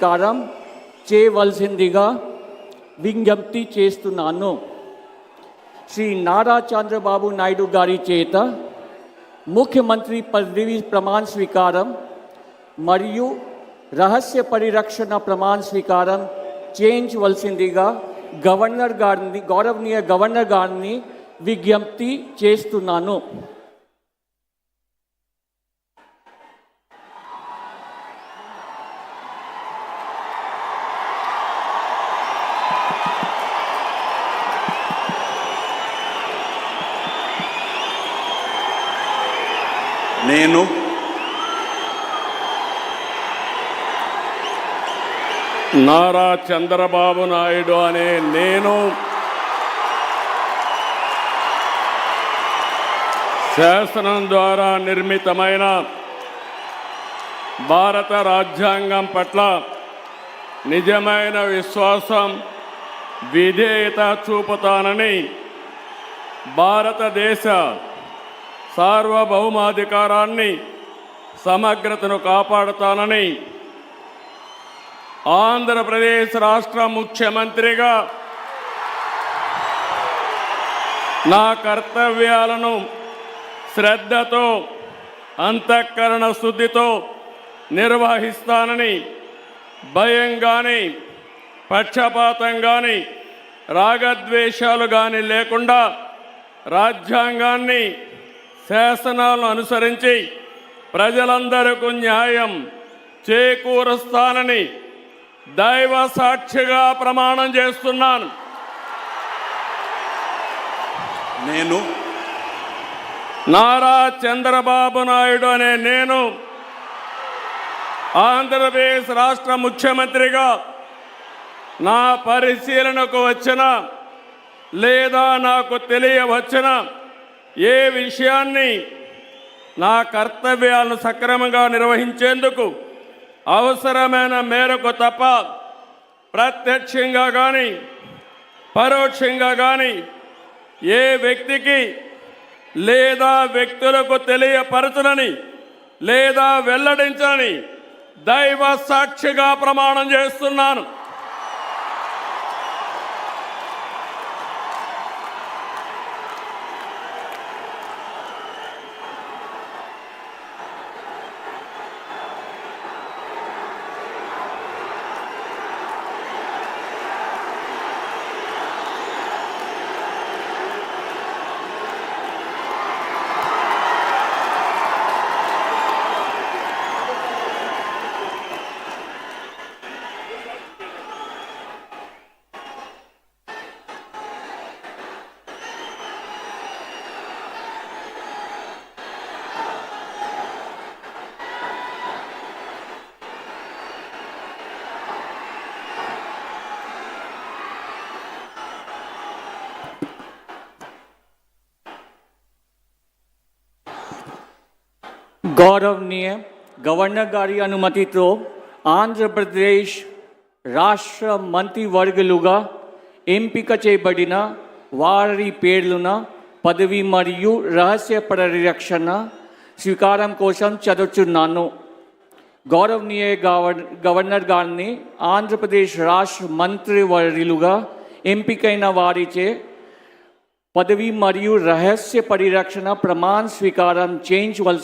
స్వీకారం చేయవలసిందిగా విజ్ఞప్తి చేస్తున్నాను. శ్రీ నారా చంద్రబాబు నాయుడు గారి చేత ముఖ్యమంత్రి పదవి ప్రమాణ స్వీకారం మరియు రహస్య పరిరక్షణ ప్రమాణ స్వీకారం చేయించవలసిందిగా గౌరవనీయ గవర్నర్ గారిని విజ్ఞప్తి చేస్తున్నాను. నేను నారా చంద్రబాబు నాయుడు అనే నేను శాసనం ద్వారా నిర్మితమైన భారత రాజ్యాంగం పట్ల నిజమైన విశ్వాసం విధేయత చూపుతానని, భారతదేశ సార్వభౌమాధికారాన్ని సమగ్రతను కాపాడుతానని, ఆంధ్రప్రదేశ్ రాష్ట్ర ముఖ్యమంత్రిగా నా కర్తవ్యాలను శ్రద్ధతో అంతఃకరణ శుద్ధితో నిర్వహిస్తానని, భయం కానీ పక్షపాతం కానీ రాగద్వేషాలు కానీ లేకుండా రాజ్యాంగాన్ని శాసనాలను అనుసరించి ప్రజలందరికీ న్యాయం చేకూరుస్తానని దైవ సాక్షిగా ప్రమాణం చేస్తున్నాను. నేను నారా చంద్రబాబు నాయుడు అనే నేను ఆంధ్రప్రదేశ్ రాష్ట్ర ముఖ్యమంత్రిగా నా పరిశీలనకు వచ్చిన లేదా నాకు తెలియవచ్చిన ఏ విషయాన్ని నా కర్తవ్యాలను సక్రమంగా నిర్వహించేందుకు అవసరమైన మేరకు తప్ప ప్రత్యక్షంగా కానీ పరోక్షంగా కానీ ఏ వ్యక్తికి లేదా వ్యక్తులకు తెలియపరచనని లేదా వెల్లడించని దైవ సాక్షిగా ప్రమాణం చేస్తున్నాను. గౌరవనీయ గవర్నర్ గారి అనుమతితో ఆంధ్రప్రదేశ్ రాష్ట్ర మంత్రివర్గులుగా ఎంపిక చేయబడిన వారి పేర్లున పదవి మరియు రహస్య పరిరక్షణ స్వీకారం కోసం చదువుతున్నాను. గౌరవనీయ గవర్నర్ గారిని ఆంధ్రప్రదేశ్ రాష్ట్ర మంత్రివర్యులుగా ఎంపికైన వారిచే పదవి మరియు రహస్య పరిరక్షణ ప్రమాణ స్వీకారం చేయించవలసి